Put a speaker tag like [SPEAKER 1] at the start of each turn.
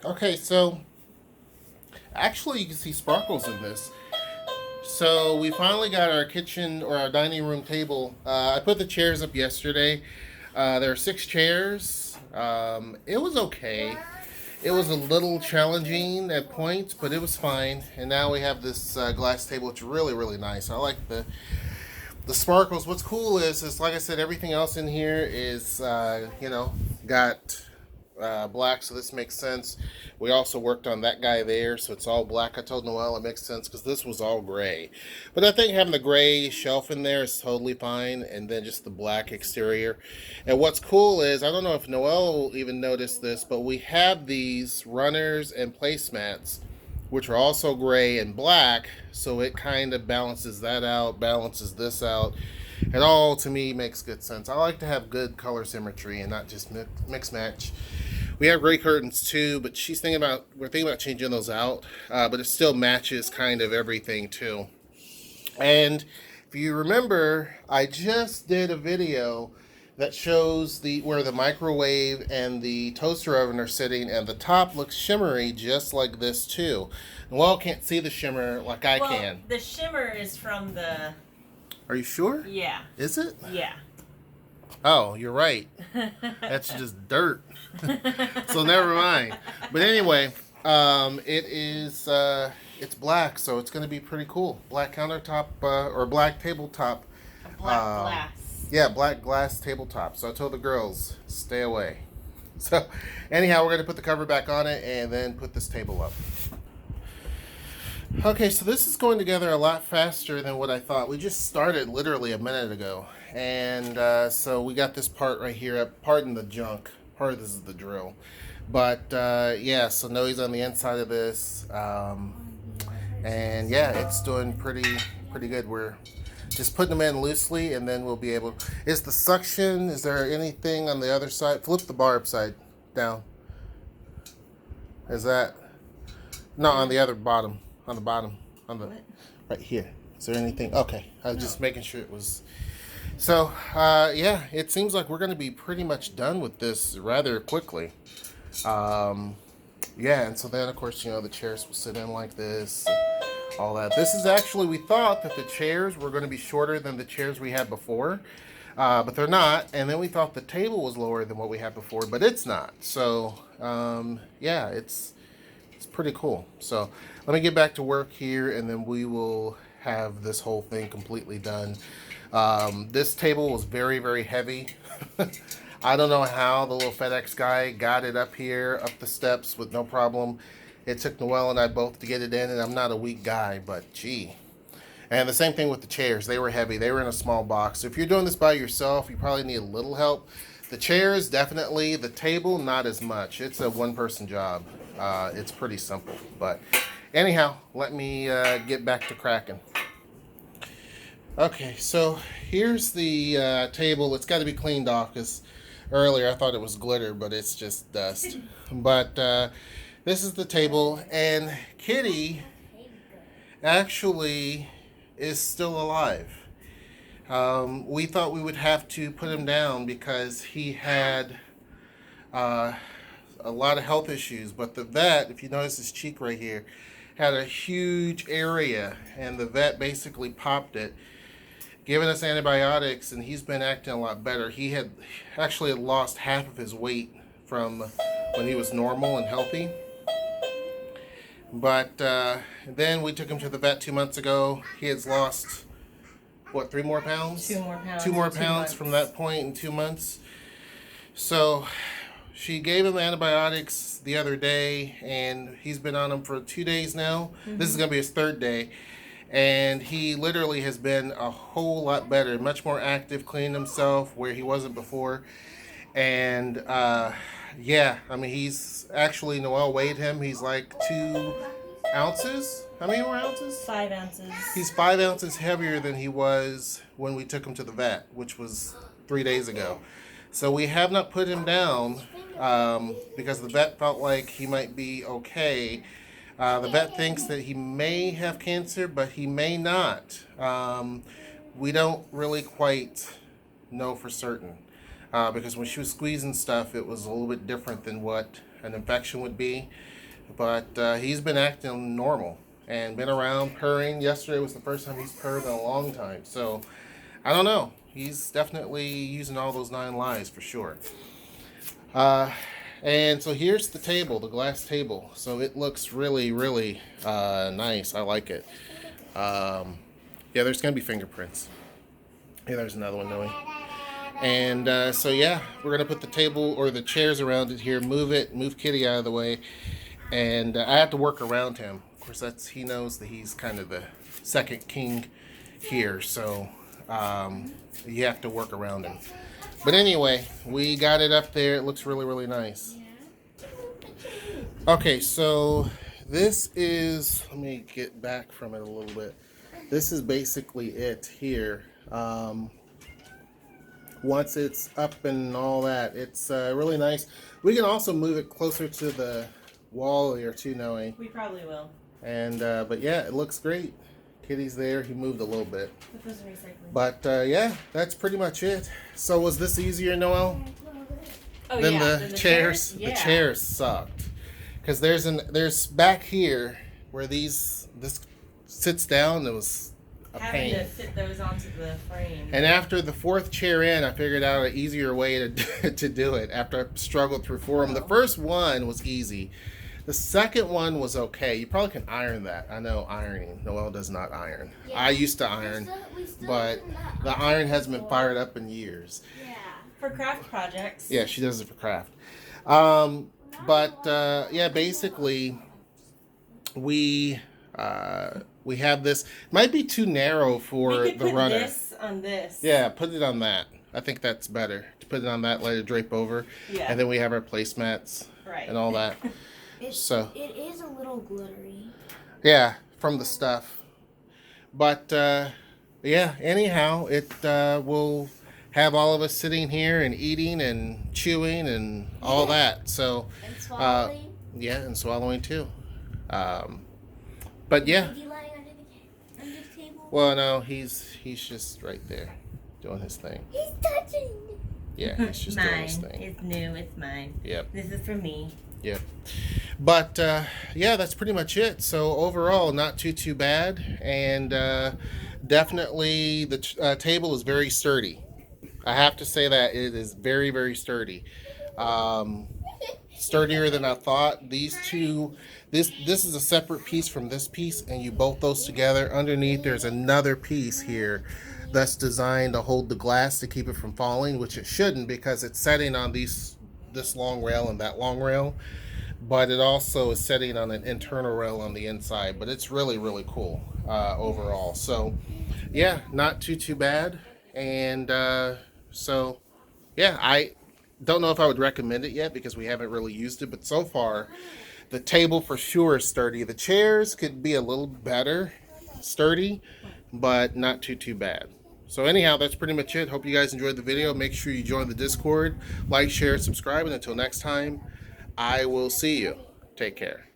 [SPEAKER 1] Okay, so actually you can see sparkles in this. So we finally got our kitchen or our dining room table. I put the chairs up yesterday. There are 6 chairs. It was okay. It was a little challenging at points, but it was fine. And now we have this glass table. It's really, really nice. I like the sparkles. What's cool is like I said, everything else in here is got black, so this makes sense. We also worked on that guy there, so it's all black. I told Noel it makes sense because this was all gray. But I think having the gray shelf in there is totally fine, and then just the black exterior. And what's cool is, I don't know if Noel even noticed this, but we have these runners and placemats which are also gray and black, so it kind of balances that out, balances this out. It all to me makes good sense. I like to have good color symmetry and not just mix match. We have gray curtains too, but we're thinking about changing those out, but it still matches kind of everything too. And if you remember, I just did a video that shows the where the microwave and the toaster oven are sitting, and the top looks shimmery just like this too. Well, can't see the shimmer like I
[SPEAKER 2] Well,
[SPEAKER 1] can.
[SPEAKER 2] the shimmer is from the.
[SPEAKER 1] Are you sure?
[SPEAKER 2] Yeah.
[SPEAKER 1] Is it?
[SPEAKER 2] Yeah.
[SPEAKER 1] Oh, you're right. That's just dirt. So never mind. But anyway, it is it's black, so it's going to be pretty cool. Black countertop or black tabletop.
[SPEAKER 2] A black glass.
[SPEAKER 1] Yeah, black glass tabletop. So I told the girls, stay away. So anyhow, we're going to put the cover back on it and then put this table up. Okay, so this is going together a lot faster than what I thought. We just started literally a minute ago. And so we got this part right here. Pardon the junk. Part of this is the drill. But yeah, so Noe's on the inside of this. And yeah, it's doing pretty good. We're just putting them in loosely, and then we'll be able. Is the suction? Is there anything on the other side? Flip the bar upside down. Is that? No, on the other bottom. On the bottom. On the
[SPEAKER 2] What?
[SPEAKER 1] right here. Is there anything? Okay, I was just making sure it was. So yeah, it seems like we're going to be pretty much done with this rather quickly. Yeah, and so then of course the chairs will sit in like this. All that. This is actually, we thought that the chairs were going to be shorter than the chairs we had before, but they're not. And then we thought the table was lower than what we had before, but it's not. So yeah, it's pretty cool. So let me get back to work here, and then we will have this whole thing completely done. This table was very, very heavy. I don't know how the little FedEx guy got it up here, up the steps with no problem. It took Noel and I both to get it in, and I'm not a weak guy, but gee. And the same thing with the chairs. They were heavy. They were in a small box. So if you're doing this by yourself, you probably need a little help. The chairs, definitely. The table, not as much. It's a one-person job. It's pretty simple. But anyhow, let me get back to cracking. Okay, so here's the table. It's got to be cleaned off because earlier I thought it was glitter, but it's just dust. But this is the table, and Kitty actually is still alive. We thought we would have to put him down because he had a lot of health issues, but the vet, if you notice his cheek right here, had a huge area, and the vet basically popped it, giving us antibiotics, and he's been acting a lot better. He had actually lost half of his weight from when he was normal and healthy. But then we took him to the vet 2 months ago. He has lost, what, 3 more pounds?
[SPEAKER 2] 2 more pounds.
[SPEAKER 1] 2 more pounds from that point in 2 months. So she gave him antibiotics the other day, and he's been on them for 2 days now. Mm-hmm. This is going to be his third day. And he literally has been a whole lot better, much more active, cleaning himself where he wasn't before. And yeah, I mean, he's actually, Noel weighed him. He's like 2 ounces. How many more ounces?
[SPEAKER 2] 5 ounces.
[SPEAKER 1] He's 5 ounces heavier than he was when we took him to the vet, which was 3 days ago. So we have not put him down because the vet felt like he might be okay. The vet thinks that he may have cancer, but he may not. We don't really quite know for certain because when she was squeezing stuff, it was a little bit different than what an infection would be. but he's been acting normal and been around purring. Yesterday was the first time he's purred in a long time. So I don't know. He's definitely using all those 9 lives for sure. And so here's the table, the glass table. So it looks really, really nice. I like it. Yeah, there's gonna be fingerprints. Yeah, there's another one, Noe. And so yeah, we're gonna put the table or the chairs around it here, move Kitty out of the way, and I have to work around him. Of course, he knows that he's kind of the second king here, so you have to work around him. But anyway, we got it up there. It looks really, really nice. Okay, so this is, let me get back from it a little bit. This is basically it here. Once it's up and all that, it's really nice. We can also move it closer to the wall here too, Noe.
[SPEAKER 2] We probably will.
[SPEAKER 1] And but yeah, it looks great. Kitty's there. He moved a little bit.
[SPEAKER 2] Put those in recycling.
[SPEAKER 1] But yeah, that's pretty much it. So was this easier, Noel?
[SPEAKER 2] Oh,
[SPEAKER 1] Than
[SPEAKER 2] yeah.
[SPEAKER 1] the chairs?
[SPEAKER 2] Yeah.
[SPEAKER 1] The chairs sucked. Because there's back here where this sits down. It was a
[SPEAKER 2] Having
[SPEAKER 1] pain.
[SPEAKER 2] to fit those onto the frame.
[SPEAKER 1] And after the 4th chair in, I figured out an easier way to do it. After I struggled through 4 of them, the first one was easy. The second one was okay. You probably can iron that. I know ironing. Noelle does not iron.
[SPEAKER 3] Yeah.
[SPEAKER 1] I used to iron, but the iron hasn't been fired up in years.
[SPEAKER 3] Yeah.
[SPEAKER 2] For craft projects.
[SPEAKER 1] Yeah, she does it for craft. But yeah, basically, we have this. Might be too narrow for
[SPEAKER 2] we could
[SPEAKER 1] the
[SPEAKER 2] put
[SPEAKER 1] runner.
[SPEAKER 2] this on this.
[SPEAKER 1] Yeah, put it on that. I think that's better. To put it on that, let it drape over,
[SPEAKER 2] Yeah.
[SPEAKER 1] and then we have our placemats
[SPEAKER 2] Right.
[SPEAKER 1] and all that. So
[SPEAKER 3] It is a little glittery.
[SPEAKER 1] yeah, from the stuff. But yeah, anyhow, it will have all of us sitting here and eating and chewing and all that. So
[SPEAKER 3] And swallowing.
[SPEAKER 1] yeah, and swallowing too. But yeah,
[SPEAKER 3] Maybe lying under the table.
[SPEAKER 1] well, no, he's just right there doing his thing.
[SPEAKER 3] He's touching.
[SPEAKER 1] Yeah, he's just doing
[SPEAKER 2] mine.
[SPEAKER 1] his thing.
[SPEAKER 2] It's new. It's mine.
[SPEAKER 1] Yep.
[SPEAKER 2] This is for me.
[SPEAKER 1] Yep. But yeah, that's pretty much it. So overall, not too bad, and definitely the table is very sturdy. I have to say that it is very, very sturdy. Sturdier than I thought. These two, this is a separate piece from this piece, and you bolt those together. Underneath, there's another piece here that's designed to hold the glass to keep it from falling, which it shouldn't because it's setting on this long rail and that long rail. But it also is setting on an internal rail on the inside. But it's really, really cool overall. So yeah, not too bad. And so yeah, I don't know if I would recommend it yet because we haven't really used it. But so far, the table for sure is sturdy. The chairs could be a little better sturdy, but not too bad. So anyhow, that's pretty much it. Hope you guys enjoyed the video. Make sure you join the Discord, like, share, subscribe, and until next time, I will see you. Take care.